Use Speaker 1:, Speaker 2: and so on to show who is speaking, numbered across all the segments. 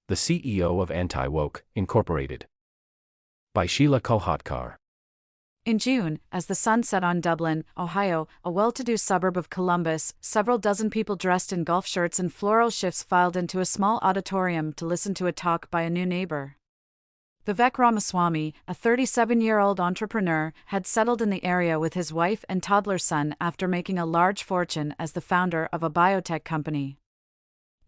Speaker 1: the CEO of Anti-Woke, Incorporated. By Sheila Kolhatkar.
Speaker 2: In June, as the sun set on Dublin, Ohio, a well-to-do suburb of Columbus, several dozen people dressed in golf shirts and floral shifts filed into a small auditorium to listen to a talk by a new neighbor. Vivek Ramaswamy, a 37-year-old entrepreneur, had settled in the area with his wife and toddler son after making a large fortune as the founder of a biotech company.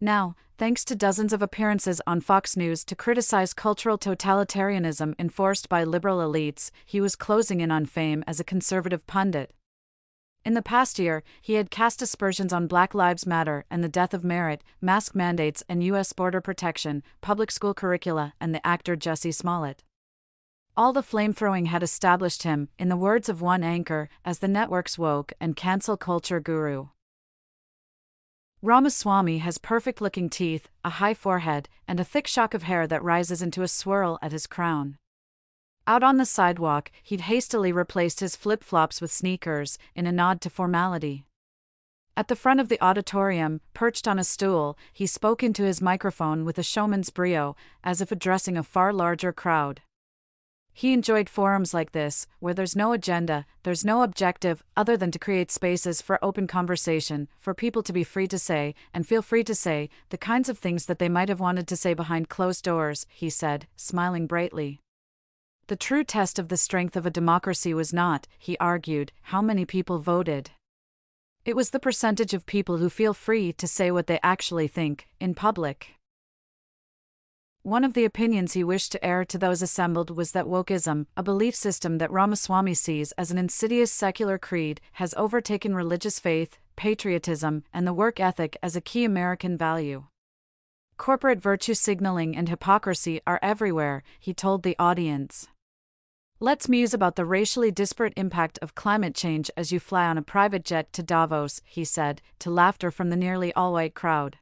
Speaker 2: Now, thanks to dozens of appearances on Fox News to criticize cultural totalitarianism enforced by liberal elites, he was closing in on fame as a conservative pundit. In the past year, he had cast aspersions on Black Lives Matter and the death of merit, mask mandates and U.S. border protection, public school curricula, and the actor Jussie Smollett. All the flame-throwing had established him, in the words of one anchor, as the network's woke and cancel culture guru. Ramaswamy has perfect-looking teeth, a high forehead, and a thick shock of hair that rises into a swirl at his crown. Out on the sidewalk, he'd hastily replaced his flip-flops with sneakers, in a nod to formality. At the front of the auditorium, perched on a stool, he spoke into his microphone with a showman's brio, as if addressing a far larger crowd. He enjoyed forums like this, where there's no agenda, there's no objective, other than to create spaces for open conversation, for people to be free to say, and feel free to say, the kinds of things that they might have wanted to say behind closed doors, he said, smiling brightly. The true test of the strength of a democracy was not, he argued, how many people voted. It was the percentage of people who feel free to say what they actually think, in public. One of the opinions he wished to air to those assembled was that wokeism, a belief system that Ramaswamy sees as an insidious secular creed, has overtaken religious faith, patriotism, and the work ethic as a key American value. Corporate virtue signaling and hypocrisy are everywhere, he told the audience. Let's muse about the racially disparate impact of climate change as you fly on a private jet to Davos, he said, to laughter from the nearly all-white crowd.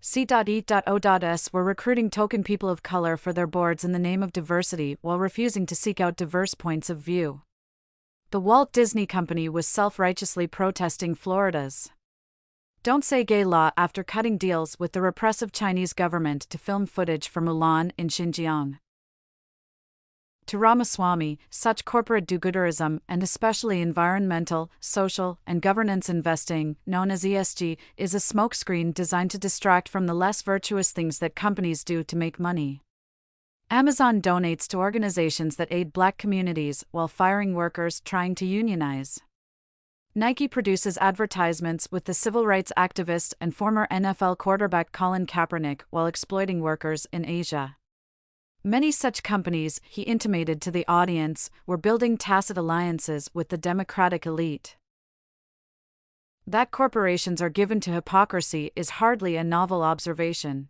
Speaker 2: C.E.O.S were recruiting token people of color for their boards in the name of diversity while refusing to seek out diverse points of view. The Walt Disney Company was self-righteously protesting Florida's Don't Say Gay law after cutting deals with the repressive Chinese government to film footage from Mulan in Xinjiang. To Ramaswamy, such corporate do-gooderism, and especially environmental, social, and governance investing, known as ESG, is a smokescreen designed to distract from the less virtuous things that companies do to make money. Amazon donates to organizations that aid Black communities while firing workers trying to unionize. Nike produces advertisements with the civil rights activist and former NFL quarterback Colin Kaepernick while exploiting workers in Asia. Many such companies, he intimated to the audience, were building tacit alliances with the Democratic elite. That corporations are given to hypocrisy is hardly a novel observation.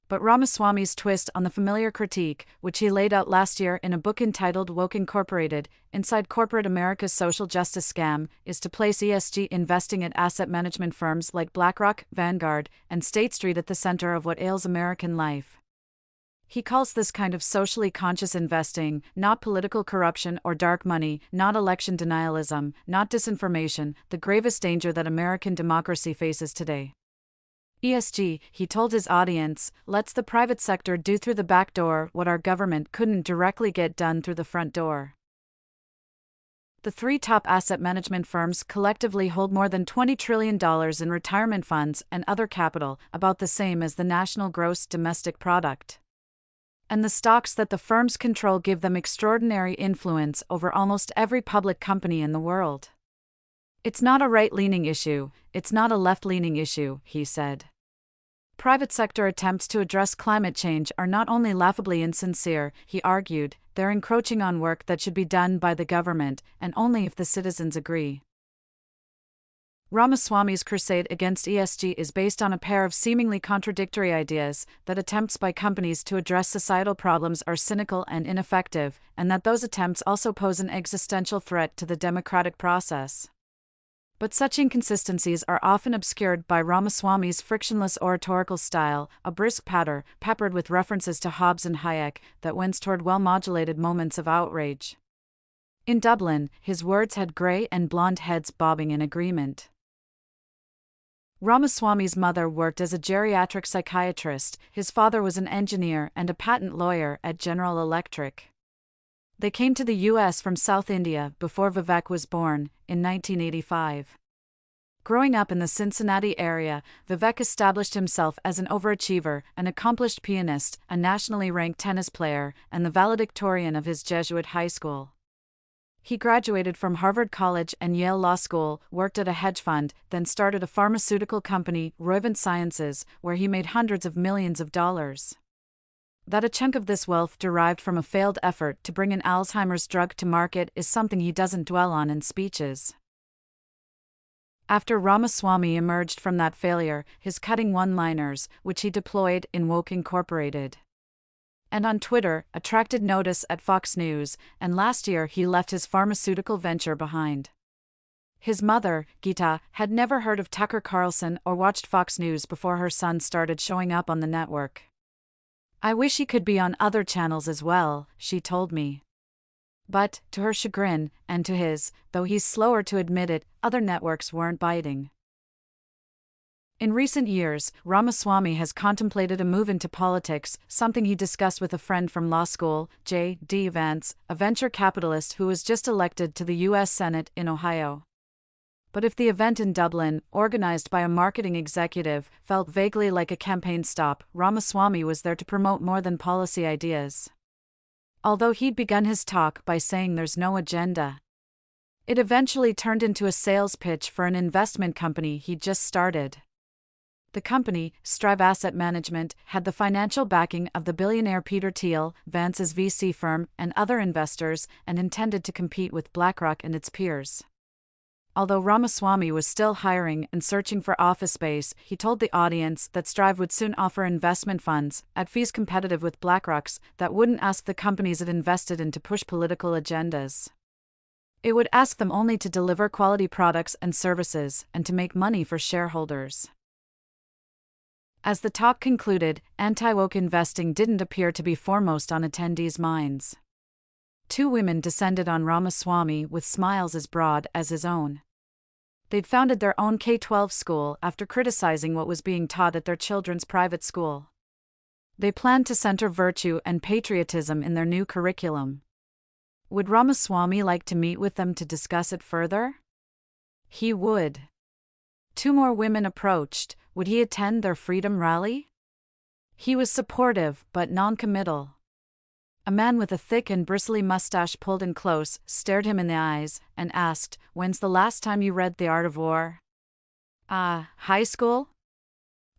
Speaker 2: But Ramaswamy's twist on the familiar critique, which he laid out last year in a book entitled Woke Incorporated, Inside Corporate America's Social Justice Scam, is to place ESG investing at asset management firms like BlackRock, Vanguard, and State Street at the center of what ails American life. He calls this kind of socially conscious investing, not political corruption or dark money, not election denialism, not disinformation, the gravest danger that American democracy faces today. ESG, he told his audience, lets the private sector do through the back door what our government couldn't directly get done through the front door. The three top asset management firms collectively hold more than $20 trillion in retirement funds and other capital, about the same as the national gross domestic product. And the stocks that the firms control give them extraordinary influence over almost every public company in the world. It's not a right-leaning issue, it's not a left-leaning issue, he said. Private sector attempts to address climate change are not only laughably insincere, he argued, they're encroaching on work that should be done by the government, and only if the citizens agree. Ramaswamy's crusade against ESG is based on a pair of seemingly contradictory ideas, that attempts by companies to address societal problems are cynical and ineffective, and that those attempts also pose an existential threat to the democratic process. But such inconsistencies are often obscured by Ramaswamy's frictionless oratorical style, a brisk patter, peppered with references to Hobbes and Hayek, that wends toward well-modulated moments of outrage. In Dublin, his words had grey and blonde heads bobbing in agreement. Ramaswamy's mother worked as a geriatric psychiatrist, his father was an engineer and a patent lawyer at General Electric. They came to the U.S. from South India before Vivek was born, in 1985. Growing up in the Cincinnati area, Vivek established himself as an overachiever, an accomplished pianist, a nationally ranked tennis player, and the valedictorian of his Jesuit high school. He graduated from Harvard College and Yale Law School, worked at a hedge fund, then started a pharmaceutical company, Roivant Sciences, where he made hundreds of millions of dollars. That a chunk of this wealth derived from a failed effort to bring an Alzheimer's drug to market is something he doesn't dwell on in speeches. After Ramaswamy emerged from that failure, his cutting one-liners, which he deployed in Woke Incorporated and on Twitter, attracted notice at Fox News, and last year he left his pharmaceutical venture behind. His mother, Geeta, had never heard of Tucker Carlson or watched Fox News before her son started showing up on the network. "I wish he could be on other channels as well," she told me. But, to her chagrin, and to his, though he's slower to admit it, other networks weren't biting. In recent years, Ramaswamy has contemplated a move into politics, something he discussed with a friend from law school, J.D. Vance, a venture capitalist who was just elected to the U.S. Senate in Ohio. But if the event in Dublin, organized by a marketing executive, felt vaguely like a campaign stop, Ramaswamy was there to promote more than policy ideas. Although he'd begun his talk by saying there's no agenda, it eventually turned into a sales pitch for an investment company he'd just started. The company, Strive Asset Management, had the financial backing of the billionaire Peter Thiel, Vance's VC firm, and other investors, and intended to compete with BlackRock and its peers. Although Ramaswamy was still hiring and searching for office space, he told the audience that Strive would soon offer investment funds, at fees competitive with BlackRock's, that wouldn't ask the companies it invested in to push political agendas. It would ask them only to deliver quality products and services, and to make money for shareholders. As the talk concluded, anti-woke investing didn't appear to be foremost on attendees' minds. Two women descended on Ramaswamy with smiles as broad as his own. They'd founded their own K-12 school after criticizing what was being taught at their children's private school. They planned to center virtue and patriotism in their new curriculum. Would Ramaswamy like to meet with them to discuss it further? He would. Two more women approached. Would he attend their freedom rally? He was supportive, but non-committal. A man with a thick and bristly mustache pulled in close, stared him in the eyes, and asked, "When's the last time you read The Art of War?" High school?"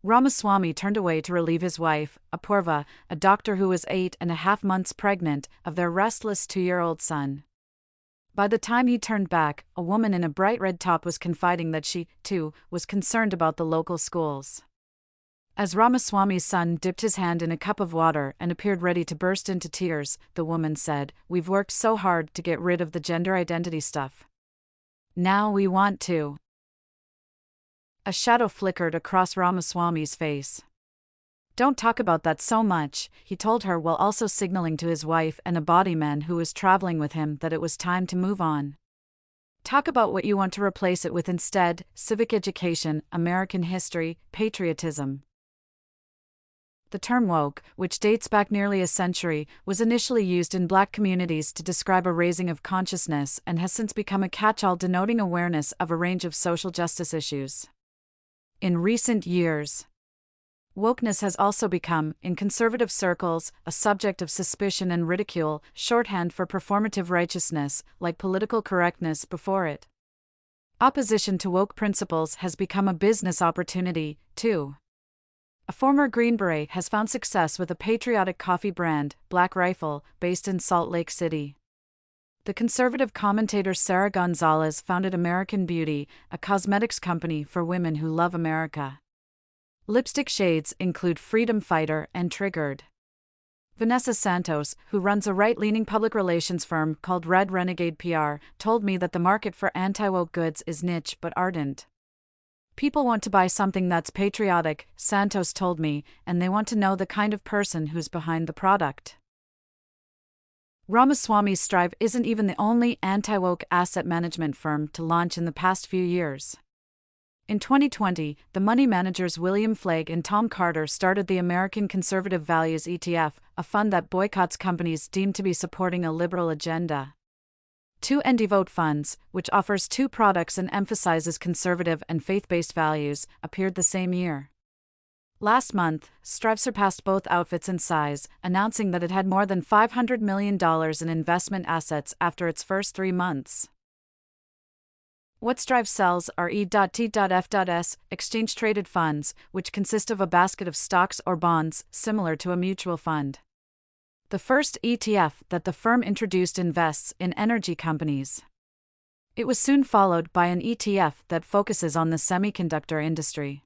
Speaker 2: Ramaswamy turned away to relieve his wife, Apurva, a doctor who was 8.5 months pregnant, of their restless 2-year-old son. By the time he turned back, a woman in a bright red top was confiding that she, too, was concerned about the local schools. As Ramaswamy's son dipped his hand in a cup of water and appeared ready to burst into tears, the woman said, "We've worked so hard to get rid of the gender identity stuff. Now we want to." A shadow flickered across Ramaswamy's face. "Don't talk about that so much," he told her while also signaling to his wife and a body man who was traveling with him that it was time to move on. "Talk about what you want to replace it with instead: civic education, American history, patriotism." The term woke, which dates back nearly a century, was initially used in Black communities to describe a raising of consciousness and has since become a catch-all denoting awareness of a range of social justice issues. In recent years, wokeness has also become, in conservative circles, a subject of suspicion and ridicule, shorthand for performative righteousness, like political correctness before it. Opposition to woke principles has become a business opportunity, too. A former Green Beret has found success with a patriotic coffee brand, Black Rifle, based in Salt Lake City. The conservative commentator Sarah Gonzalez founded American Beauty, a cosmetics company for women who love America. Lipstick shades include Freedom Fighter and Triggered. Vanessa Santos, who runs a right-leaning public relations firm called Red Renegade PR, told me that the market for anti-woke goods is niche but ardent. "People want to buy something that's patriotic," Santos told me, "and they want to know the kind of person who's behind the product." Ramaswamy's Strive isn't even the only anti-woke asset management firm to launch in the past few years. In 2020, the money managers William Flagg and Tom Carter started the American Conservative Values ETF, a fund that boycotts companies deemed to be supporting a liberal agenda. 2nd Devote Funds, which offers two products and emphasizes conservative and faith-based values, appeared the same year. Last month, Strive surpassed both outfits in size, announcing that it had more than $500 million in investment assets after its first 3 months. What Strive sells are E.T.F.S, exchange-traded funds, which consist of a basket of stocks or bonds, similar to a mutual fund. The first ETF that the firm introduced invests in energy companies. It was soon followed by an ETF that focuses on the semiconductor industry.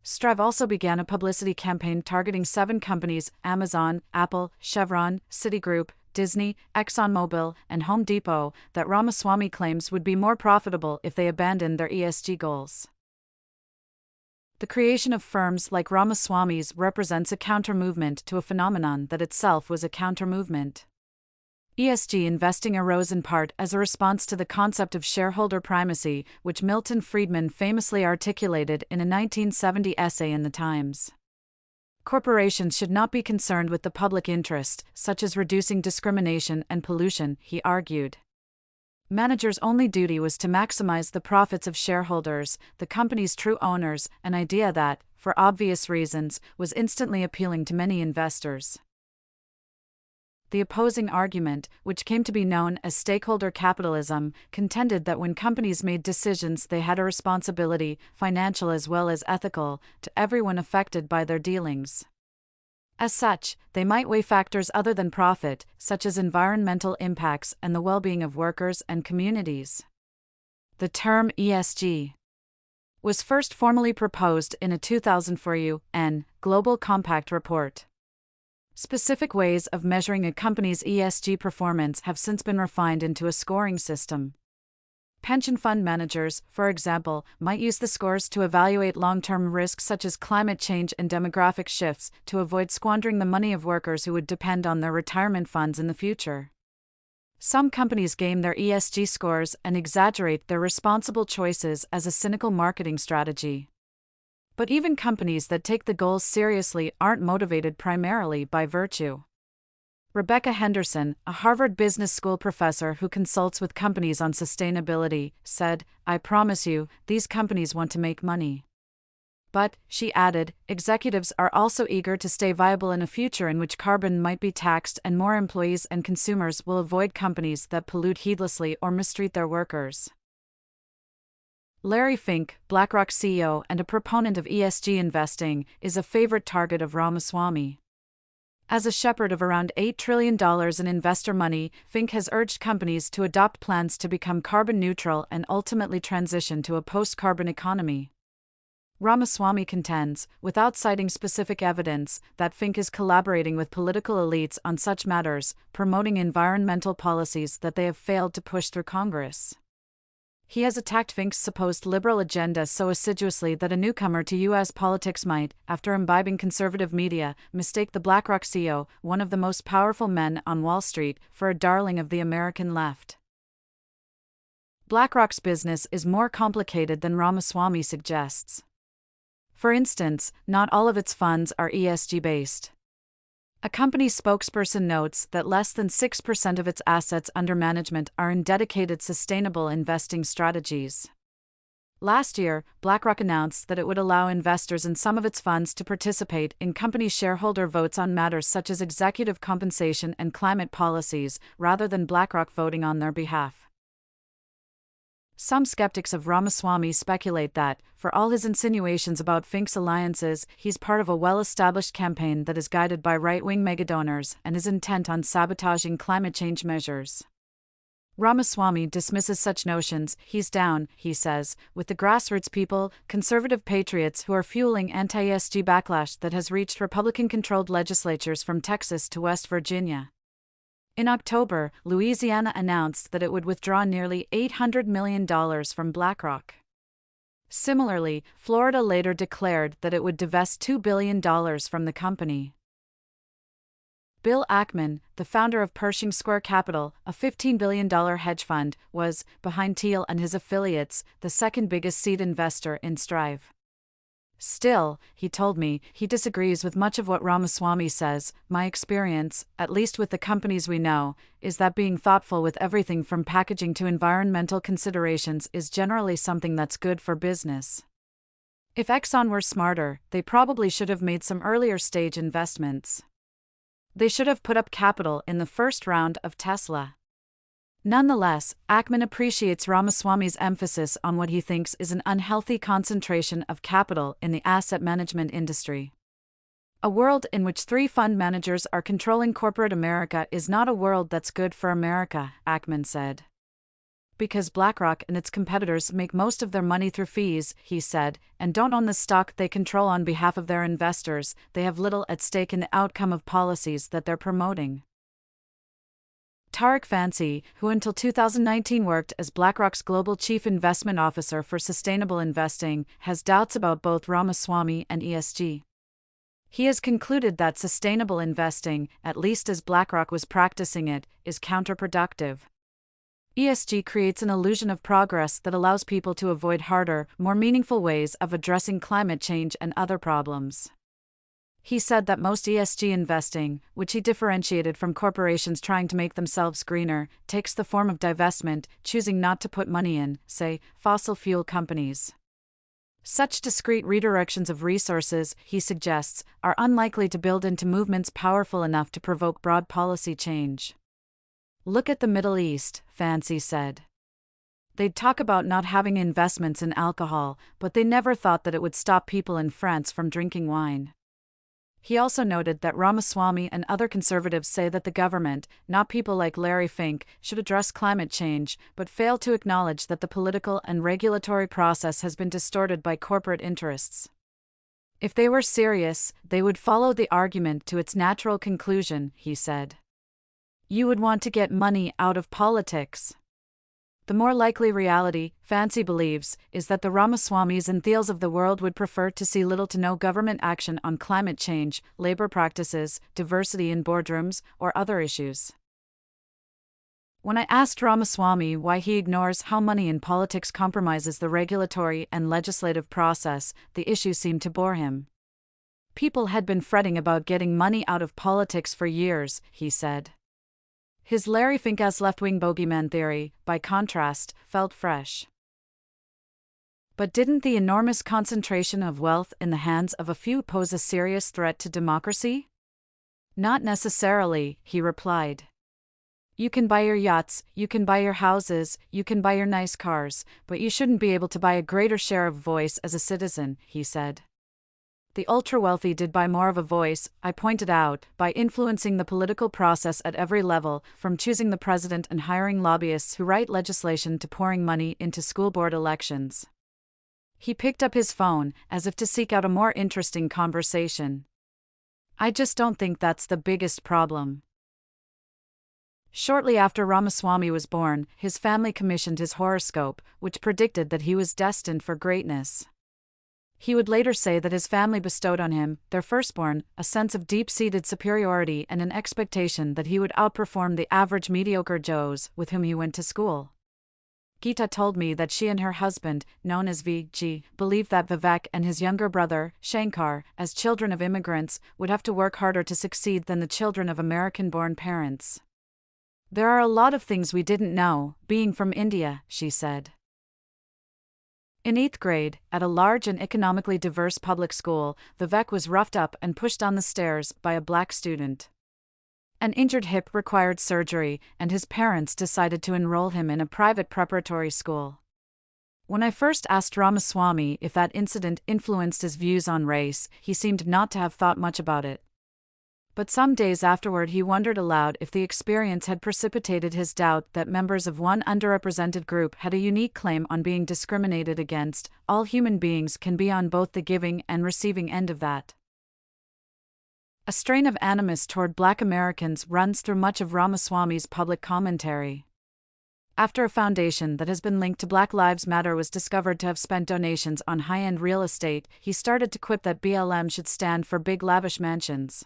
Speaker 2: Strive also began a publicity campaign targeting 7 companies: Amazon, Apple, Chevron, Citigroup, Disney, ExxonMobil, and Home Depot, that Ramaswamy claims would be more profitable if they abandoned their ESG goals. The creation of firms like Ramaswamy's represents a counter-movement to a phenomenon that itself was a counter-movement. ESG investing arose in part as a response to the concept of shareholder primacy, which Milton Friedman famously articulated in a 1970 essay in The Times. Corporations should not be concerned with the public interest, such as reducing discrimination and pollution, he argued. Managers' only duty was to maximize the profits of shareholders, the company's true owners, an idea that, for obvious reasons, was instantly appealing to many investors. The opposing argument, which came to be known as stakeholder capitalism, contended that when companies made decisions they had a responsibility, financial as well as ethical, to everyone affected by their dealings. As such, they might weigh factors other than profit, such as environmental impacts and the well-being of workers and communities. The term ESG was first formally proposed in a 2004 UN Global Compact report. Specific ways of measuring a company's ESG performance have since been refined into a scoring system. Pension fund managers, for example, might use the scores to evaluate long-term risks such as climate change and demographic shifts, to avoid squandering the money of workers who would depend on their retirement funds in the future. Some companies game their ESG scores and exaggerate their responsible choices as a cynical marketing strategy. But even companies that take the goals seriously aren't motivated primarily by virtue. Rebecca Henderson, a Harvard Business School professor who consults with companies on sustainability, said, "I promise you, these companies want to make money." But, she added, executives are also eager to stay viable in a future in which carbon might be taxed and more employees and consumers will avoid companies that pollute heedlessly or mistreat their workers. Larry Fink, BlackRock CEO and a proponent of ESG investing, is a favorite target of Ramaswamy. As a shepherd of around $8 trillion in investor money, Fink has urged companies to adopt plans to become carbon neutral and ultimately transition to a post-carbon economy. Ramaswamy contends, without citing specific evidence, that Fink is collaborating with political elites on such matters, promoting environmental policies that they have failed to push through Congress. He has attacked Fink's supposed liberal agenda so assiduously that a newcomer to U.S. politics might, after imbibing conservative media, mistake the BlackRock CEO, one of the most powerful men on Wall Street, for a darling of the American left. BlackRock's business is more complicated than Ramaswamy suggests. For instance, not all of its funds are ESG-based. A company spokesperson notes that less than 6% of its assets under management are in dedicated sustainable investing strategies. Last year, BlackRock announced that it would allow investors in some of its funds to participate in company shareholder votes on matters such as executive compensation and climate policies, rather than BlackRock voting on their behalf. Some skeptics of Ramaswamy speculate that, for all his insinuations about Fink's alliances, he's part of a well-established campaign that is guided by right-wing megadonors and is intent on sabotaging climate change measures. Ramaswamy dismisses such notions. He's down, he says, with the grassroots people, conservative patriots who are fueling anti-ESG backlash that has reached Republican-controlled legislatures from Texas to West Virginia. In October, Louisiana announced that it would withdraw nearly $800 million from BlackRock. Similarly, Florida later declared that it would divest $2 billion from the company. Bill Ackman, the founder of Pershing Square Capital, a $15 billion hedge fund, was, behind Thiel and his affiliates, the second biggest seed investor in Strive. Still, he told me, he disagrees with much of what Ramaswamy says. My experience, at least with the companies we know, is that being thoughtful with everything from packaging to environmental considerations is generally something that's good for business. If Exxon were smarter, they probably should have made some earlier stage investments. They should have put up capital in the first round of Tesla. Nonetheless, Ackman appreciates Ramaswamy's emphasis on what he thinks is an unhealthy concentration of capital in the asset management industry. A world in which 3 fund managers are controlling corporate America is not a world that's good for America, Ackman said. Because BlackRock and its competitors make most of their money through fees, he said, and don't own the stock they control on behalf of their investors, they have little at stake in the outcome of policies that they're promoting. Tariq Fancy, who until 2019 worked as BlackRock's global chief investment officer for sustainable investing, has doubts about both Ramaswamy and ESG. He has concluded that sustainable investing, at least as BlackRock was practicing it, is counterproductive. ESG creates an illusion of progress that allows people to avoid harder, more meaningful ways of addressing climate change and other problems. He said that most ESG investing, which he differentiated from corporations trying to make themselves greener, takes the form of divestment, choosing not to put money in, say, fossil fuel companies. Such discrete redirections of resources, he suggests, are unlikely to build into movements powerful enough to provoke broad policy change. Look at the Middle East, Fancy said. They'd talk about not having investments in alcohol, but they never thought that it would stop people in France from drinking wine. He also noted that Ramaswamy and other conservatives say that the government, not people like Larry Fink, should address climate change, but fail to acknowledge that the political and regulatory process has been distorted by corporate interests. If they were serious, they would follow the argument to its natural conclusion, he said. You would want to get money out of politics. The more likely reality, Fancy believes, is that the Ramaswamys and Thiels of the world would prefer to see little to no government action on climate change, labor practices, diversity in boardrooms, or other issues. When I asked Ramaswamy why he ignores how money in politics compromises the regulatory and legislative process, the issue seemed to bore him. People had been fretting about getting money out of politics for years, he said. His Larry Fink-esque left-wing bogeyman theory, by contrast, felt fresh. But didn't the enormous concentration of wealth in the hands of a few pose a serious threat to democracy? Not necessarily, he replied. You can buy your yachts, you can buy your houses, you can buy your nice cars, but you shouldn't be able to buy a greater share of voice as a citizen, he said. The ultra-wealthy did buy more of a voice, I pointed out, by influencing the political process at every level, from choosing the president and hiring lobbyists who write legislation to pouring money into school board elections. He picked up his phone, as if to seek out a more interesting conversation. I just don't think that's the biggest problem. Shortly after Ramaswamy was born, his family commissioned his horoscope, which predicted that he was destined for greatness. He would later say that his family bestowed on him, their firstborn, a sense of deep-seated superiority and an expectation that he would outperform the average mediocre Joes with whom he went to school. Geeta told me that she and her husband, known as VG, believed that Vivek and his younger brother, Shankar, as children of immigrants, would have to work harder to succeed than the children of American-born parents. There are a lot of things we didn't know, being from India, she said. In 8th grade, at a large and economically diverse public school, Vivek was roughed up and pushed down the stairs by a black student. An injured hip required surgery, and his parents decided to enroll him in a private preparatory school. When I first asked Ramaswamy if that incident influenced his views on race, he seemed not to have thought much about it. But some days afterward he wondered aloud if the experience had precipitated his doubt that members of one underrepresented group had a unique claim on being discriminated against. All human beings can be on both the giving and receiving end of that. A strain of animus toward Black Americans runs through much of Ramaswamy's public commentary. After a foundation that has been linked to Black Lives Matter was discovered to have spent donations on high-end real estate, he started to quip that BLM should stand for big lavish mansions.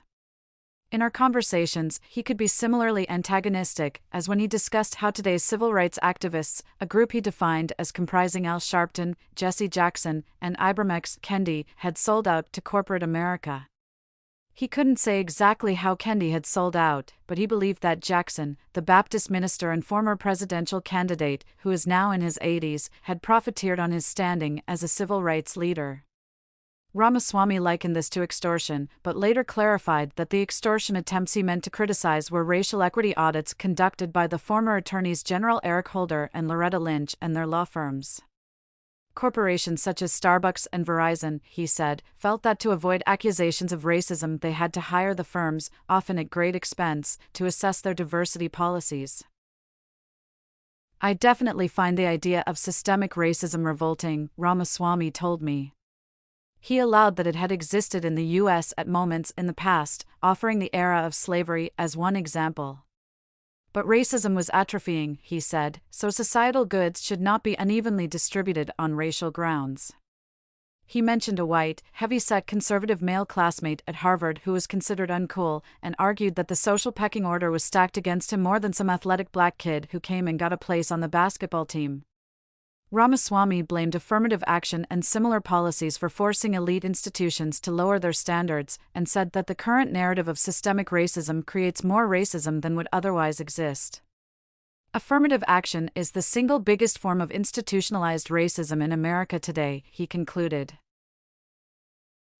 Speaker 2: In our conversations, he could be similarly antagonistic, as when he discussed how today's civil rights activists, a group he defined as comprising Al Sharpton, Jesse Jackson, and Ibram X. Kendi, had sold out to corporate America. He couldn't say exactly how Kendi had sold out, but he believed that Jackson, the Baptist minister and former presidential candidate, who is now in his 80s, had profiteered on his standing as a civil rights leader. Ramaswamy likened this to extortion, but later clarified that the extortion attempts he meant to criticize were racial equity audits conducted by the former attorneys general Eric Holder and Loretta Lynch and their law firms. Corporations such as Starbucks and Verizon, he said, felt that to avoid accusations of racism they had to hire the firms, often at great expense, to assess their diversity policies. I definitely find the idea of systemic racism revolting, Ramaswamy told me. He allowed that it had existed in the U.S. at moments in the past, offering the era of slavery as one example. But racism was atrophying, he said, so societal goods should not be unevenly distributed on racial grounds. He mentioned a white, heavy-set conservative male classmate at Harvard who was considered uncool, and argued that the social pecking order was stacked against him more than some athletic black kid who came and got a place on the basketball team. Ramaswamy blamed affirmative action and similar policies for forcing elite institutions to lower their standards, and said that the current narrative of systemic racism creates more racism than would otherwise exist. Affirmative action is the single biggest form of institutionalized racism in America today, he concluded.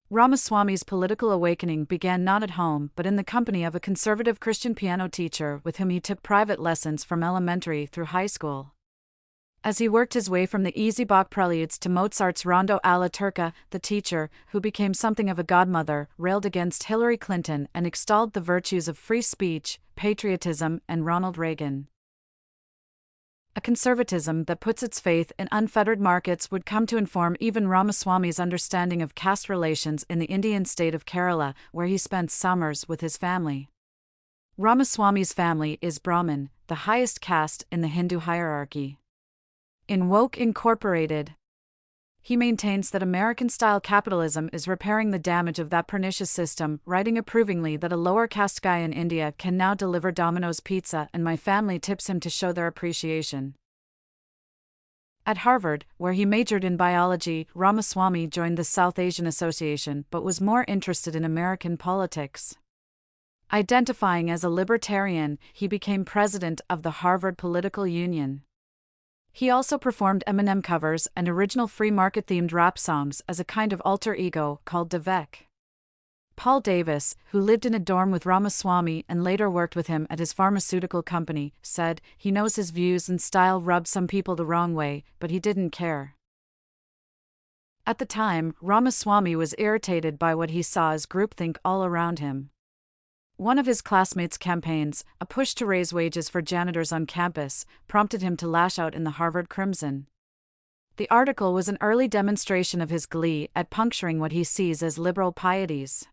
Speaker 2: Ramaswamy's political awakening began not at home but in the company of a conservative Christian piano teacher with whom he took private lessons from elementary through high school. As he worked his way from the easy Bach preludes to Mozart's Rondo alla Turca, the teacher, who became something of a godmother, railed against Hillary Clinton and extolled the virtues of free speech, patriotism, and Ronald Reagan. A conservatism that puts its faith in unfettered markets would come to inform even Ramaswamy's understanding of caste relations in the Indian state of Kerala, where he spent summers with his family. Ramaswamy's family is Brahmin, the highest caste in the Hindu hierarchy. In Woke Incorporated, he maintains that American-style capitalism is repairing the damage of that pernicious system, writing approvingly that a lower-caste guy in India can now deliver Domino's pizza and my family tips him to show their appreciation. At Harvard, where he majored in biology, Ramaswamy joined the South Asian Association but was more interested in American politics. Identifying as a libertarian, he became president of the Harvard Political Union. He also performed Eminem covers and original free market-themed rap songs as a kind of alter ego called Vivek. Paul Davis, who lived in a dorm with Ramaswamy and later worked with him at his pharmaceutical company, said he knows his views and style rubbed some people the wrong way, but he didn't care. At the time, Ramaswamy was irritated by what he saw as groupthink all around him. One of his classmates' campaigns, a push to raise wages for janitors on campus, prompted him to lash out in the Harvard Crimson. The article was an early demonstration of his glee at puncturing what he sees as liberal pieties.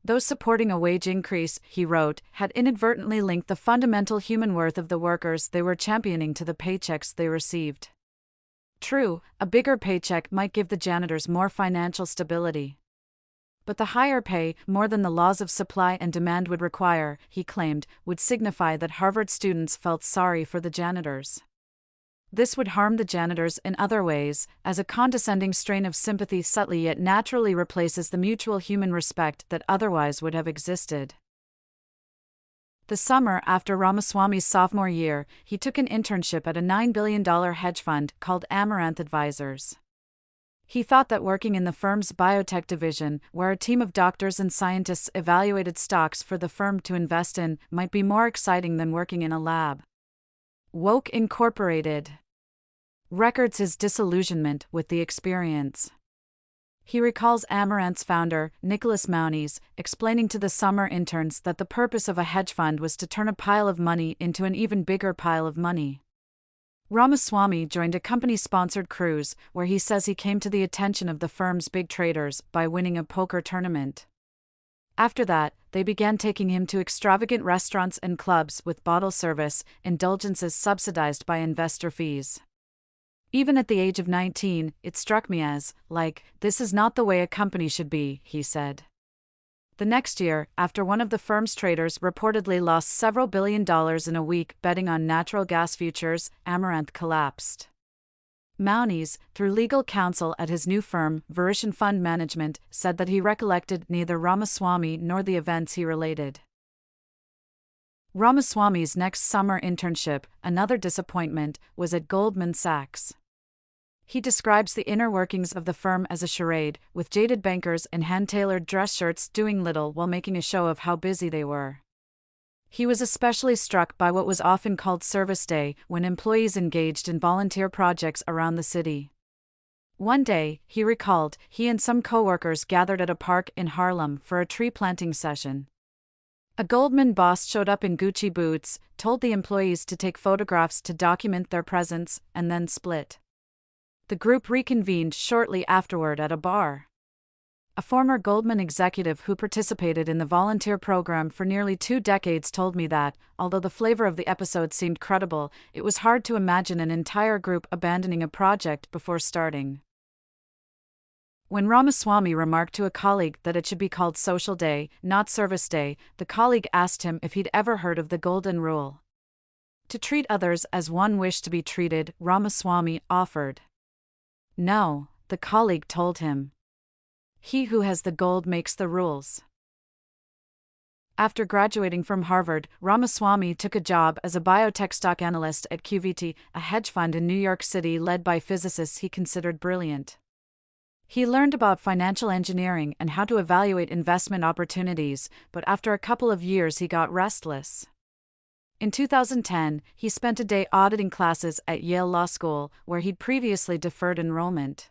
Speaker 2: Those supporting a wage increase, he wrote, had inadvertently linked the fundamental human worth of the workers they were championing to the paychecks they received. True, a bigger paycheck might give the janitors more financial stability. But the higher pay, more than the laws of supply and demand would require, he claimed, would signify that Harvard students felt sorry for the janitors. This would harm the janitors in other ways, as a condescending strain of sympathy subtly yet naturally replaces the mutual human respect that otherwise would have existed. The summer after Ramaswamy's sophomore year, he took an internship at a $9 billion hedge fund called Amaranth Advisors. He thought that working in the firm's biotech division, where a team of doctors and scientists evaluated stocks for the firm to invest in, might be more exciting than working in a lab. Woke Incorporated records his disillusionment with the experience. He recalls Amaranth's founder, Nicholas Mounties, explaining to the summer interns that the purpose of a hedge fund was to turn a pile of money into an even bigger pile of money. Ramaswamy joined a company-sponsored cruise, where he says he came to the attention of the firm's big traders by winning a poker tournament. After that, they began taking him to extravagant restaurants and clubs with bottle service, indulgences subsidized by investor fees. Even at the age of 19, it struck me as, this is not the way a company should be, he said. The next year, after one of the firm's traders reportedly lost several $billion in a week betting on natural gas futures, Amaranth collapsed. Mounties, through legal counsel at his new firm, Verishan Fund Management, said that he recollected neither Ramaswamy nor the events he related. Ramaswamy's next summer internship, another disappointment, was at Goldman Sachs. He describes the inner workings of the firm as a charade, with jaded bankers in hand-tailored dress shirts doing little while making a show of how busy they were. He was especially struck by what was often called Service Day, when employees engaged in volunteer projects around the city. One day, he recalled, he and some coworkers gathered at a park in Harlem for a tree planting session. A Goldman boss showed up in Gucci boots, told the employees to take photographs to document their presence, and then split. The group reconvened shortly afterward at a bar. A former Goldman executive who participated in the volunteer program for nearly 2 decades told me that, although the flavor of the episode seemed credible, it was hard to imagine an entire group abandoning a project before starting. When Ramaswamy remarked to a colleague that it should be called Social Day, not Service Day, the colleague asked him if he'd ever heard of the Golden Rule. To treat others as one wished to be treated, Ramaswamy offered. No, the colleague told him. He who has the gold makes the rules. After graduating from Harvard, Ramaswamy took a job as a biotech stock analyst at QVT, a hedge fund in New York City led by physicists he considered brilliant. He learned about financial engineering and how to evaluate investment opportunities, but after a couple of years he got restless. In 2010, he spent a day auditing classes at Yale Law School, where he'd previously deferred enrollment.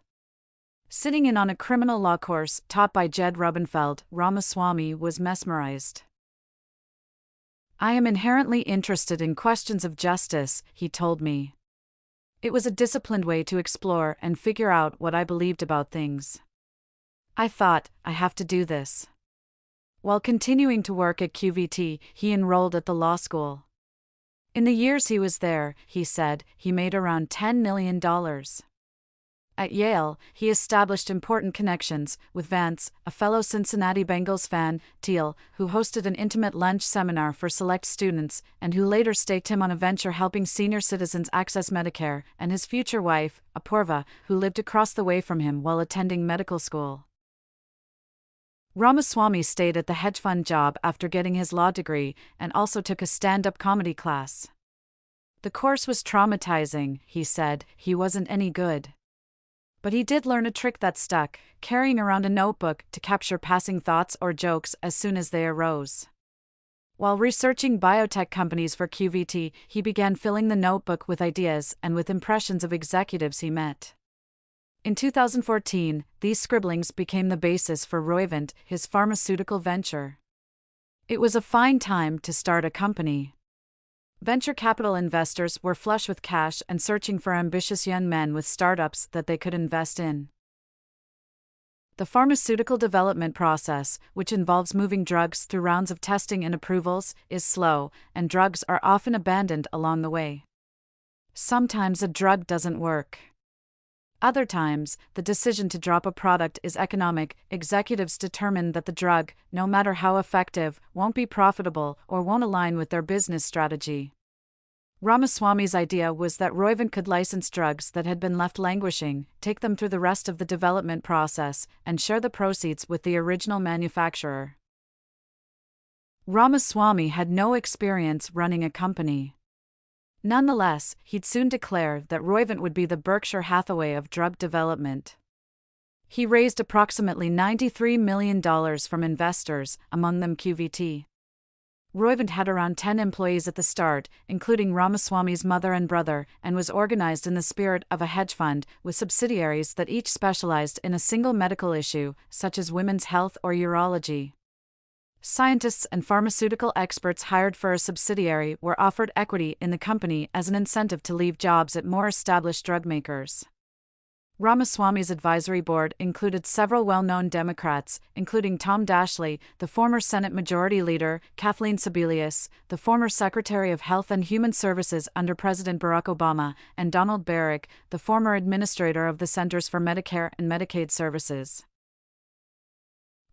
Speaker 2: Sitting in on a criminal law course taught by Jed Rubenfeld, Ramaswamy was mesmerized. I am inherently interested in questions of justice, he told me. It was a disciplined way to explore and figure out what I believed about things. I thought, I have to do this. While continuing to work at QVT, he enrolled at the law school. In the years he was there, he said, he made around $10 million. At Yale, he established important connections with Vance, a fellow Cincinnati Bengals fan, Teal, who hosted an intimate lunch seminar for select students, and who later staked him on a venture helping senior citizens access Medicare, and his future wife, Apurva, who lived across the way from him while attending medical school. Ramaswamy stayed at the hedge fund job after getting his law degree, and also took a stand-up comedy class. The course was traumatizing, he said, he wasn't any good. But he did learn a trick that stuck, carrying around a notebook to capture passing thoughts or jokes as soon as they arose. While researching biotech companies for QVT, he began filling the notebook with ideas and with impressions of executives he met. In 2014, these scribblings became the basis for Roivant, his pharmaceutical venture. It was a fine time to start a company. Venture capital investors were flush with cash and searching for ambitious young men with startups that they could invest in. The pharmaceutical development process, which involves moving drugs through rounds of testing and approvals, is slow, and drugs are often abandoned along the way. Sometimes a drug doesn't work. Other times, the decision to drop a product is economic. Executives determine that the drug, no matter how effective, won't be profitable or won't align with their business strategy. Ramaswamy's idea was that Roivant could license drugs that had been left languishing, take them through the rest of the development process, and share the proceeds with the original manufacturer. Ramaswamy had no experience running a company. Nonetheless, he'd soon declare that Roivant would be the Berkshire Hathaway of drug development. He raised approximately $93 million from investors, among them QVT. Roivant had around 10 employees at the start, including Ramaswamy's mother and brother, and was organized in the spirit of a hedge fund, with subsidiaries that each specialized in a single medical issue, such as women's health or urology. Scientists and pharmaceutical experts hired for a subsidiary were offered equity in the company as an incentive to leave jobs at more established drug makers. Ramaswamy's advisory board included several well-known Democrats, including Tom Dashley, the former Senate Majority Leader, Kathleen Sebelius, the former Secretary of Health and Human Services under President Barack Obama, and Donald Barrick, the former administrator of the Centers for Medicare and Medicaid Services.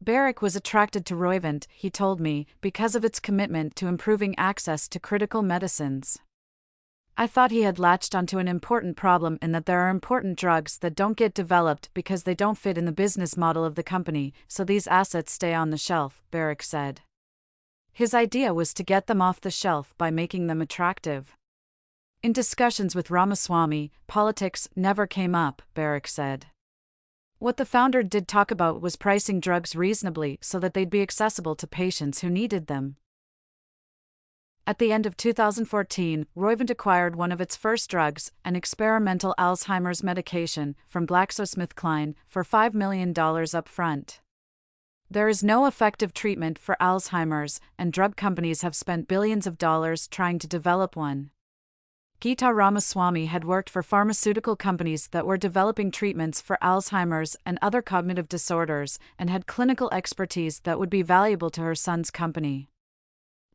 Speaker 2: Barrick was attracted to Roivant, he told me, because of its commitment to improving access to critical medicines. I thought he had latched onto an important problem in that there are important drugs that don't get developed because they don't fit in the business model of the company, so these assets stay on the shelf, Barrick said. His idea was to get them off the shelf by making them attractive. In discussions with Ramaswamy, politics never came up, Barrick said. What the founder did talk about was pricing drugs reasonably so that they'd be accessible to patients who needed them. At the end of 2014, Roivant acquired one of its first drugs, an experimental Alzheimer's medication, from GlaxoSmithKline, for $5 million upfront. There is no effective treatment for Alzheimer's, and drug companies have spent billions of dollars trying to develop one. Gita Ramaswamy had worked for pharmaceutical companies that were developing treatments for Alzheimer's and other cognitive disorders, and had clinical expertise that would be valuable to her son's company.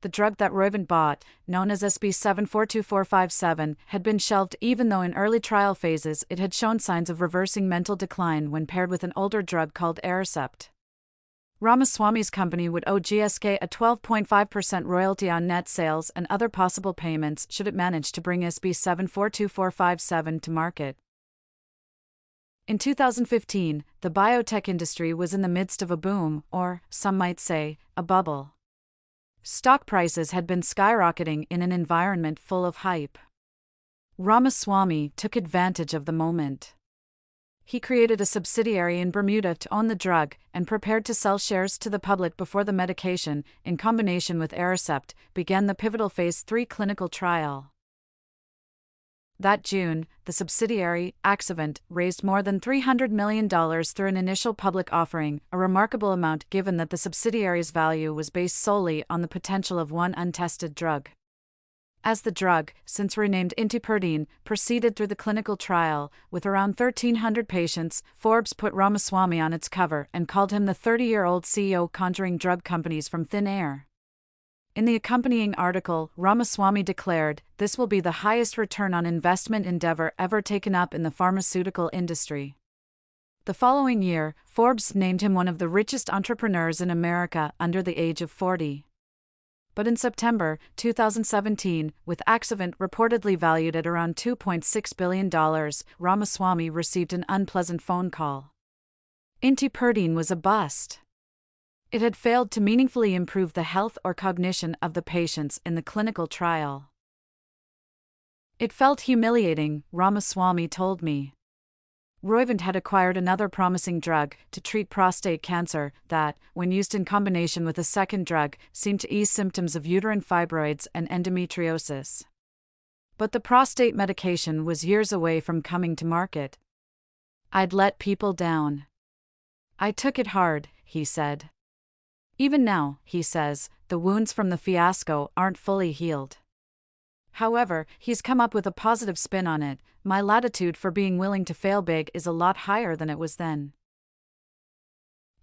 Speaker 2: The drug that Roivant bought, known as SB742457, had been shelved even though in early trial phases it had shown signs of reversing mental decline when paired with an older drug called Aricept. Ramaswamy's company would owe GSK a 12.5% royalty on net sales and other possible payments should it manage to bring SB742457 to market. In 2015, the biotech industry was in the midst of a boom, or, some might say, a bubble. Stock prices had been skyrocketing in an environment full of hype. Ramaswamy took advantage of the moment. He created a subsidiary in Bermuda to own the drug and prepared to sell shares to the public before the medication, in combination with Aricept, began the pivotal Phase 3 clinical trial. That June, the subsidiary, Axovant, raised more than $300 million through an initial public offering, a remarkable amount given that the subsidiary's value was based solely on the potential of one untested drug. As the drug, since renamed Intiperdine, proceeded through the clinical trial, with around 1,300 patients, Forbes put Ramaswamy on its cover and called him the 30-year-old CEO conjuring drug companies from thin air. In the accompanying article, Ramaswamy declared, "This will be the highest return on investment endeavor ever taken up in the pharmaceutical industry." The following year, Forbes named him one of the richest entrepreneurs in America under the age of 40. But in September 2017, with Axovant reportedly valued at around $2.6 billion, Ramaswamy received an unpleasant phone call. Intiperdine was a bust. It had failed to meaningfully improve the health or cognition of the patients in the clinical trial. It felt humiliating, Ramaswamy told me. Roivant had acquired another promising drug to treat prostate cancer that, when used in combination with a second drug, seemed to ease symptoms of uterine fibroids and endometriosis. But the prostate medication was years away from coming to market. "I'd let people down. I took it hard," he said. Even now, he says, the wounds from the fiasco aren't fully healed. However, he's come up with a positive spin on it. "My latitude for being willing to fail big is a lot higher than it was then."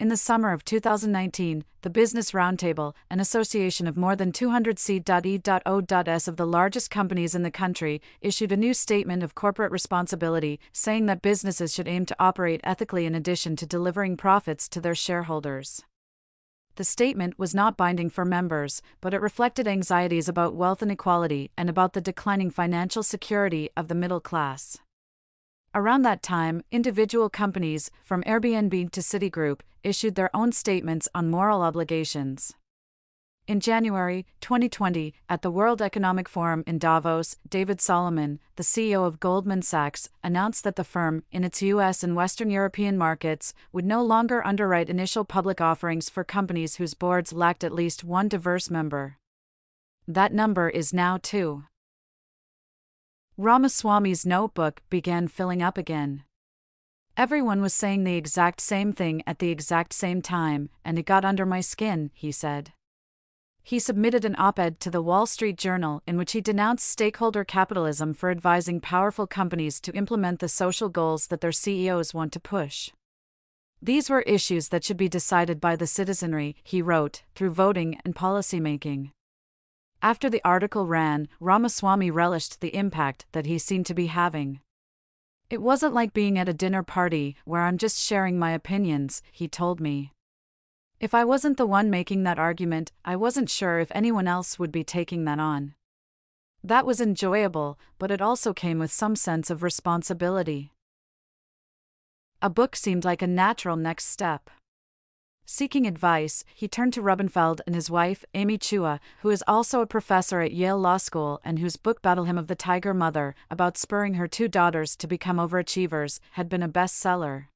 Speaker 2: In the summer of 2019, the Business Roundtable, an association of more than 200 C.E.O.S of the largest companies in the country, issued a new statement of corporate responsibility, saying that businesses should aim to operate ethically in addition to delivering profits to their shareholders. The statement was not binding for members, but it reflected anxieties about wealth inequality and about the declining financial security of the middle class. Around that time, individual companies, from Airbnb to Citigroup, issued their own statements on moral obligations. In January 2020, at the World Economic Forum in Davos, David Solomon, the CEO of Goldman Sachs, announced that the firm, in its U.S. and Western European markets, would no longer underwrite initial public offerings for companies whose boards lacked at least one diverse member. That number is now 2. Ramaswamy's notebook began filling up again. "Everyone was saying the exact same thing at the exact same time, and it got under my skin," he said. He submitted an op-ed to the Wall Street Journal in which he denounced stakeholder capitalism for advising powerful companies to implement the social goals that their CEOs want to push. "These were issues that should be decided by the citizenry," he wrote, "through voting and policymaking." After the article ran, Ramaswamy relished the impact that he seemed to be having. "It wasn't like being at a dinner party where I'm just sharing my opinions," he told me. If I wasn't the one making that argument, I wasn't sure if anyone else would be taking that on. That was enjoyable, but it also came with some sense of responsibility. A book seemed like a natural next step. Seeking advice, he turned to Rubenfeld and his wife, Amy Chua, who is also a professor at Yale Law School and whose book Battle Hymn of the Tiger Mother, about spurring her two daughters to become overachievers, had been a bestseller.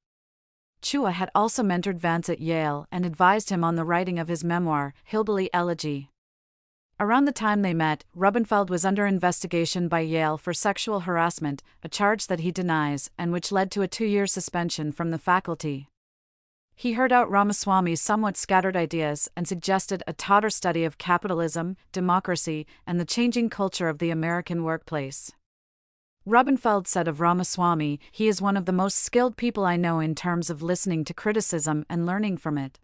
Speaker 2: Chua had also mentored Vance at Yale and advised him on the writing of his memoir, Hillbilly Elegy. Around the time they met, Rubenfeld was under investigation by Yale for sexual harassment, a charge that he denies and which led to a 2-year suspension from the faculty. He heard out Ramaswamy's somewhat scattered ideas and suggested a totter study of capitalism, democracy, and the changing culture of the American workplace. Rubenfeld said of Ramaswamy, "He is one of the most skilled people I know in terms of listening to criticism and learning from it."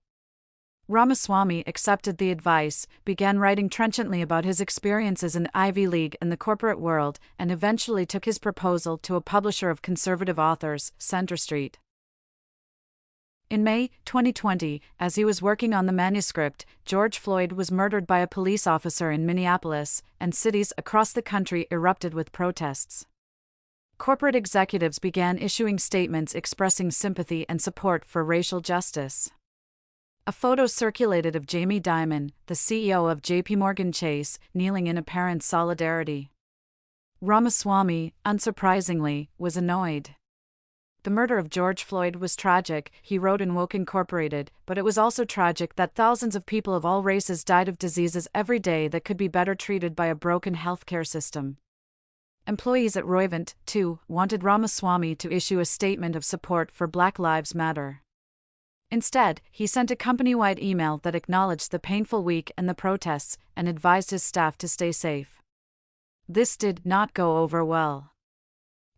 Speaker 2: Ramaswamy accepted the advice, began writing trenchantly about his experiences in Ivy League and the corporate world, and eventually took his proposal to a publisher of conservative authors, Center Street. In May 2020, as he was working on the manuscript, George Floyd was murdered by a police officer in Minneapolis, and cities across the country erupted with protests. Corporate executives began issuing statements expressing sympathy and support for racial justice. A photo circulated of Jamie Dimon, the CEO of JPMorgan Chase, kneeling in apparent solidarity. Ramaswamy, unsurprisingly, was annoyed. The murder of George Floyd was tragic, he wrote in Woke Incorporated, but it was also tragic that thousands of people of all races died of diseases every day that could be better treated by a broken healthcare system. Employees at Roivant, too, wanted Ramaswamy to issue a statement of support for Black Lives Matter. Instead, he sent a company-wide email that acknowledged the painful week and the protests, and advised his staff to stay safe. This did not go over well.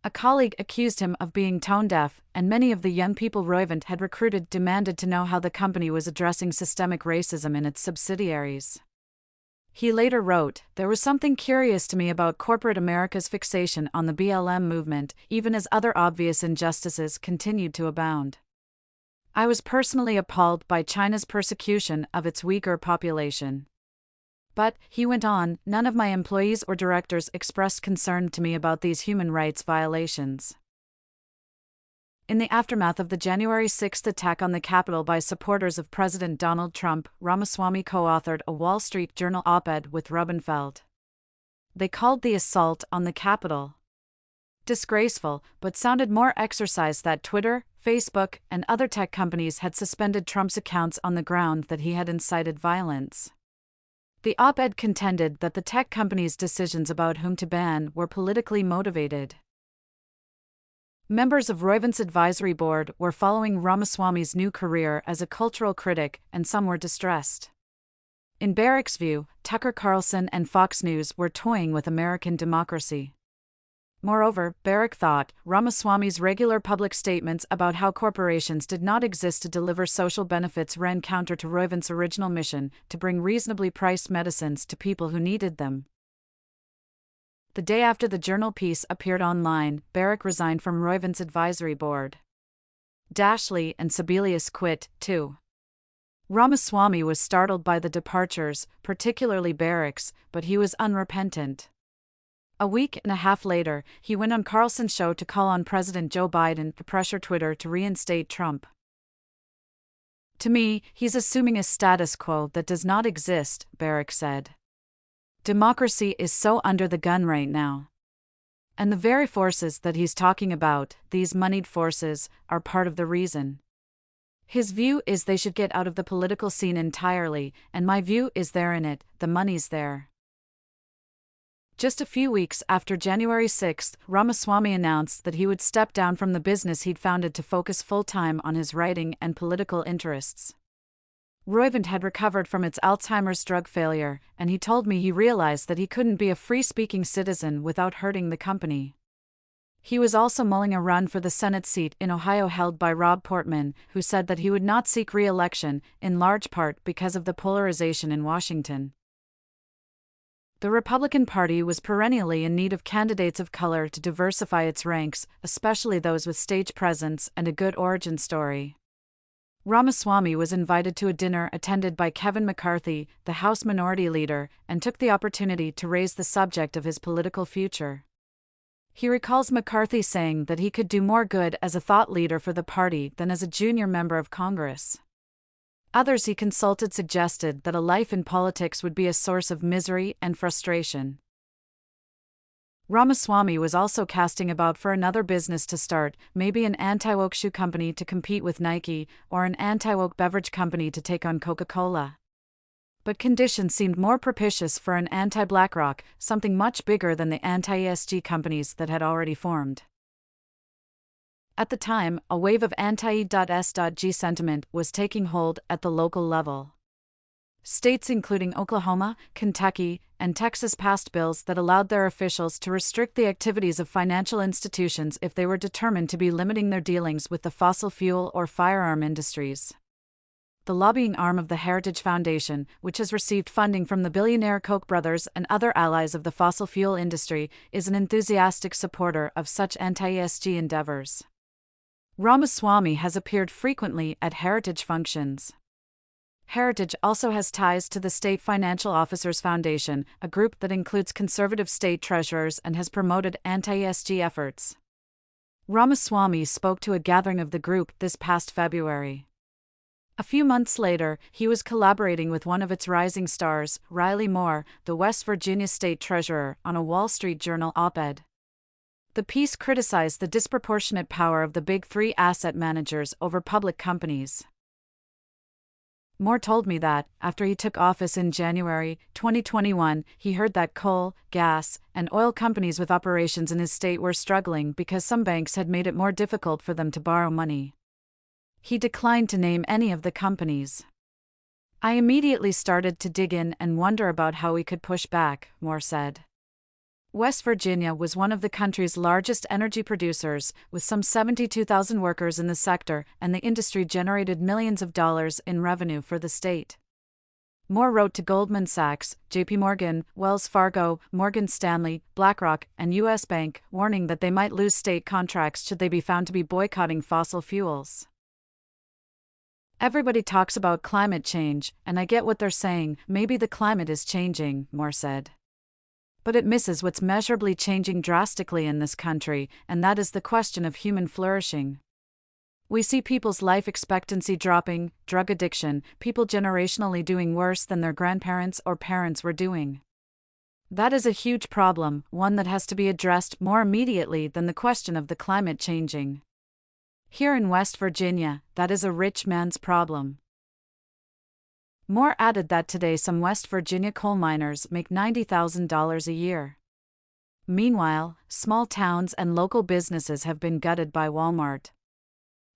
Speaker 2: A colleague accused him of being tone-deaf, and many of the young people Roivant had recruited demanded to know how the company was addressing systemic racism in its subsidiaries. He later wrote, "There was something curious to me about corporate America's fixation on the BLM movement, even as other obvious injustices continued to abound. I was personally appalled by China's persecution of its Uyghur population. But," he went on, "none of my employees or directors expressed concern to me about these human rights violations." In the aftermath of the January 6 attack on the Capitol by supporters of President Donald Trump, Ramaswamy co-authored a Wall Street Journal op-ed with Rubenfeld. They called the assault on the Capitol disgraceful, but sounded more exercised that Twitter, Facebook, and other tech companies had suspended Trump's accounts on the ground that he had incited violence. The op-ed contended that the tech companies' decisions about whom to ban were politically motivated. Members of Roivant's advisory board were following Ramaswamy's new career as a cultural critic, and some were distressed. In Barrick's view, Tucker Carlson and Fox News were toying with American democracy. Moreover, Barrick thought Ramaswamy's regular public statements about how corporations did not exist to deliver social benefits ran counter to Roivant's original mission, to bring reasonably priced medicines to people who needed them. The day after the journal piece appeared online, Barrick resigned from Roivant's advisory board. Dashley and Sebelius quit, too. Ramaswamy was startled by the departures, particularly Barrick's, but he was unrepentant. A week and a half later, he went on Carlson's show to call on President Joe Biden to pressure Twitter to reinstate Trump. "To me, he's assuming a status quo that does not exist," Barrick said. "Democracy is so under the gun right now. And the very forces that he's talking about, these moneyed forces, are part of the reason. His view is they should get out of the political scene entirely, and my view is they're in it, the money's there." Just a few weeks after January 6, Ramaswamy announced that he would step down from the business he'd founded to focus full-time on his writing and political interests. Roivant had recovered from its Alzheimer's drug failure, and he told me he realized that he couldn't be a free-speaking citizen without hurting the company. He was also mulling a run for the Senate seat in Ohio held by Rob Portman, who said that he would not seek re-election, in large part because of the polarization in Washington. The Republican Party was perennially in need of candidates of color to diversify its ranks, especially those with stage presence and a good origin story. Ramaswamy was invited to a dinner attended by Kevin McCarthy, the House Minority Leader, and took the opportunity to raise the subject of his political future. He recalls McCarthy saying that he could do more good as a thought leader for the party than as a junior member of Congress. Others he consulted suggested that a life in politics would be a source of misery and frustration. Ramaswamy was also casting about for another business to start, maybe an anti-woke shoe company to compete with Nike, or an anti-woke beverage company to take on Coca-Cola. But conditions seemed more propitious for an anti-BlackRock, something much bigger than the anti-ESG companies that had already formed. At the time, a wave of anti-E.S.G sentiment was taking hold at the local level. States including Oklahoma, Kentucky, and Texas passed bills that allowed their officials to restrict the activities of financial institutions if they were determined to be limiting their dealings with the fossil fuel or firearm industries. The lobbying arm of the Heritage Foundation, which has received funding from the billionaire Koch brothers and other allies of the fossil fuel industry, is an enthusiastic supporter of such anti-ESG endeavors. Ramaswamy has appeared frequently at Heritage functions. Heritage also has ties to the State Financial Officers Foundation, a group that includes conservative state treasurers and has promoted anti-ESG efforts. Ramaswamy spoke to a gathering of the group this past February. A few months later, he was collaborating with one of its rising stars, Riley Moore, the West Virginia state treasurer, on a Wall Street Journal op-ed. The piece criticized the disproportionate power of the Big Three asset managers over public companies. Moore told me that, after he took office in January 2021, he heard that coal, gas, and oil companies with operations in his state were struggling because some banks had made it more difficult for them to borrow money. He declined to name any of the companies. I immediately started to dig in and wonder about how we could push back, Moore said. West Virginia was one of the country's largest energy producers, with some 72,000 workers in the sector, and the industry generated millions of dollars in revenue for the state. Moore wrote to Goldman Sachs, J.P. Morgan, Wells Fargo, Morgan Stanley, BlackRock, and U.S. Bank, warning that they might lose state contracts should they be found to be boycotting fossil fuels. Everybody talks about climate change, and I get what they're saying, maybe the climate is changing, Moore said. But it misses what's measurably changing drastically in this country, and that is the question of human flourishing. We see people's life expectancy dropping, drug addiction, people generationally doing worse than their grandparents or parents were doing. That is a huge problem, one that has to be addressed more immediately than the question of the climate changing. Here in West Virginia, that is a rich man's problem. Moore added that today some West Virginia coal miners make $90,000 a year. Meanwhile, small towns and local businesses have been gutted by Walmart.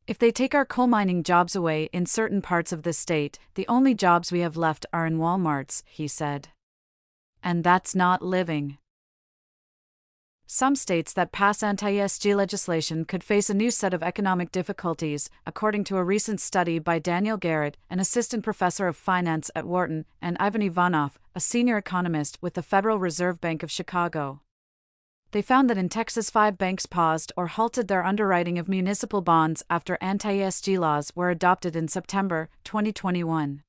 Speaker 2: If they take our coal mining jobs away in certain parts of the state, the only jobs we have left are in Walmarts, he said. And that's not living. Some states that pass anti-ESG legislation could face a new set of economic difficulties, according to a recent study by Daniel Garrett, an assistant professor of finance at Wharton, and Ivan Ivanov, a senior economist with the Federal Reserve Bank of Chicago. They found that in Texas 5 banks paused or halted their underwriting of municipal bonds after anti-ESG laws were adopted in September 2021.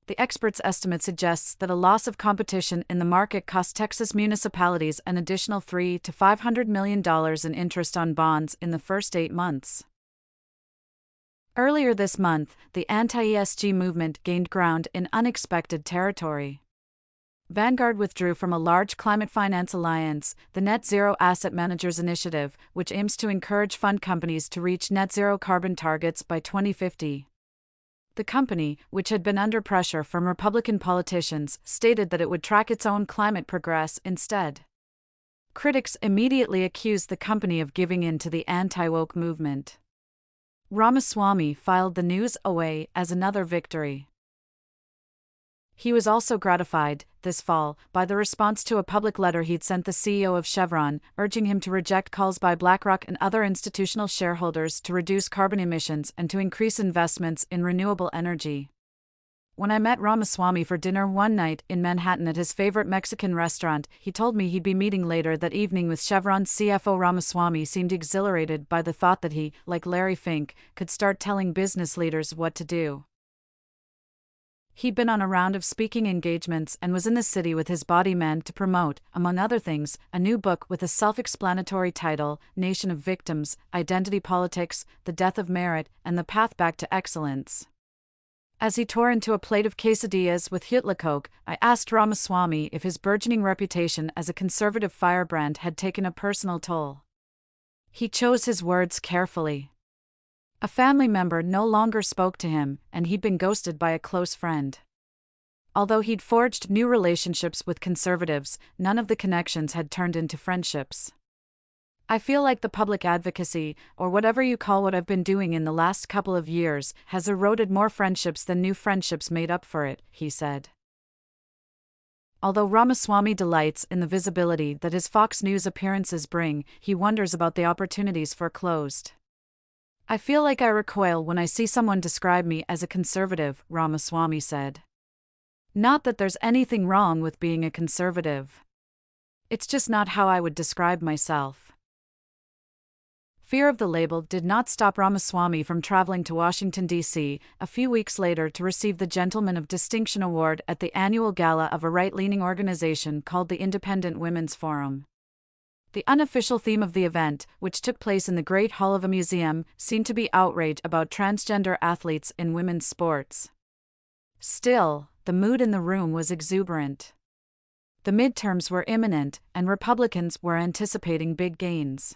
Speaker 2: The expert's estimate suggests that a loss of competition in the market cost Texas municipalities an additional $300 to $500 million in interest on bonds in the first 8 months. Earlier this month, the anti-ESG movement gained ground in unexpected territory. Vanguard withdrew from a large climate finance alliance, the Net Zero Asset Managers Initiative, which aims to encourage fund companies to reach net zero carbon targets by 2050. The company, which had been under pressure from Republican politicians, stated that it would track its own climate progress instead. Critics immediately accused the company of giving in to the anti-woke movement. Ramaswamy filed the news away as another victory. He was also gratified, this fall, by the response to a public letter he'd sent the CEO of Chevron, urging him to reject calls by BlackRock and other institutional shareholders to reduce carbon emissions and to increase investments in renewable energy. When I met Ramaswamy for dinner one night in Manhattan at his favorite Mexican restaurant, he told me he'd be meeting later that evening with Chevron's CFO. Ramaswamy seemed exhilarated by the thought that he, like Larry Fink, could start telling business leaders what to do. He'd been on a round of speaking engagements and was in the city with his body man to promote, among other things, a new book with a self-explanatory title, Nation of Victims, Identity Politics, The Death of Merit, and the Path Back to Excellence. As he tore into a plate of quesadillas with Hitler Coke, I asked Ramaswamy if his burgeoning reputation as a conservative firebrand had taken a personal toll. He chose his words carefully. A family member no longer spoke to him, and he'd been ghosted by a close friend. Although he'd forged new relationships with conservatives, none of the connections had turned into friendships. I feel like the public advocacy, or whatever you call what I've been doing in the last couple of years, has eroded more friendships than new friendships made up for it, he said. Although Ramaswamy delights in the visibility that his Fox News appearances bring, he wonders about the opportunities foreclosed. I feel like I recoil when I see someone describe me as a conservative, Ramaswamy said. Not that there's anything wrong with being a conservative. It's just not how I would describe myself. Fear of the label did not stop Ramaswamy from traveling to Washington, D.C., a few weeks later to receive the Gentleman of Distinction Award at the annual gala of a right-leaning organization called the Independent Women's Forum. The unofficial theme of the event, which took place in the Great Hall of a museum, seemed to be outrage about transgender athletes in women's sports. Still, the mood in the room was exuberant. The midterms were imminent, and Republicans were anticipating big gains.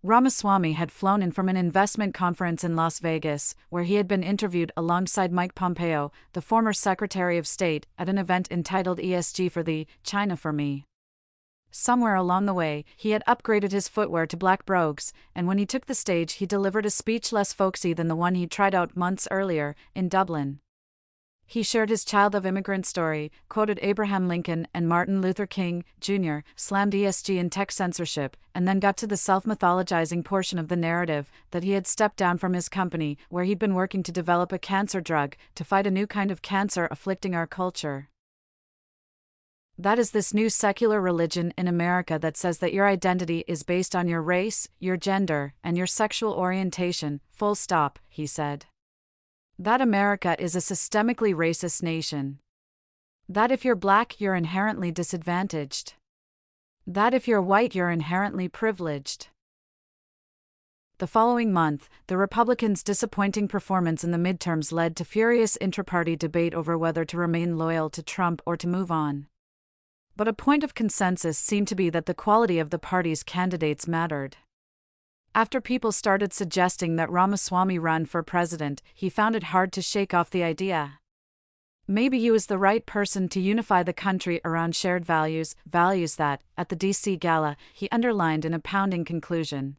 Speaker 2: Ramaswamy had flown in from an investment conference in Las Vegas, where he had been interviewed alongside Mike Pompeo, the former Secretary of State, at an event entitled ESG for the China for Me. Somewhere along the way, he had upgraded his footwear to black brogues, and when he took the stage he delivered a speech less folksy than the one he'd tried out months earlier, in Dublin. He shared his child of immigrant story, quoted Abraham Lincoln and Martin Luther King, Jr., slammed ESG and tech censorship, and then got to the self-mythologizing portion of the narrative, that he had stepped down from his company, where he'd been working to develop a cancer drug, to fight a new kind of cancer afflicting our culture. That is this new secular religion in America that says that your identity is based on your race, your gender, and your sexual orientation, full stop, he said. That America is a systemically racist nation. That if you're black, you're inherently disadvantaged. That if you're white, you're inherently privileged. The following month, the Republicans' disappointing performance in the midterms led to furious intra-party debate over whether to remain loyal to Trump or to move on. But a point of consensus seemed to be that the quality of the party's candidates mattered. After people started suggesting that Ramaswamy run for president, he found it hard to shake off the idea. Maybe he was the right person to unify the country around shared values that, at the D.C. gala, he underlined in a pounding conclusion.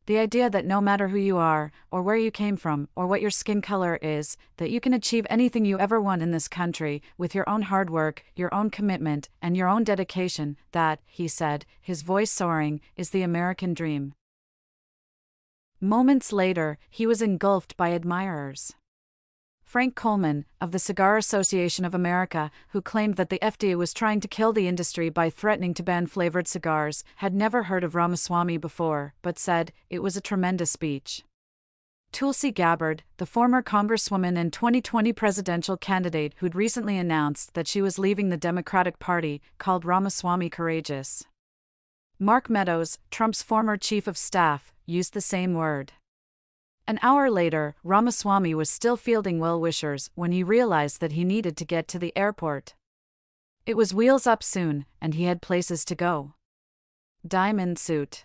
Speaker 2: The idea that no matter who you are, or where you came from, or what your skin color is, that you can achieve anything you ever want in this country, with your own hard work, your own commitment, and your own dedication, that, he said, his voice soaring, is the American dream. Moments later, he was engulfed by admirers. Frank Coleman, of the Cigar Association of America, who claimed that the FDA was trying to kill the industry by threatening to ban flavored cigars, had never heard of Ramaswamy before, but said, it was a tremendous speech. Tulsi Gabbard, the former congresswoman and 2020 presidential candidate who'd recently announced that she was leaving the Democratic Party, called Ramaswamy courageous. Mark Meadows, Trump's former chief of staff, used the same word. An hour later, Ramaswamy was still fielding well-wishers when he realized that he needed to get to the airport. It was wheels up soon, and he had places to go. Diamond suit.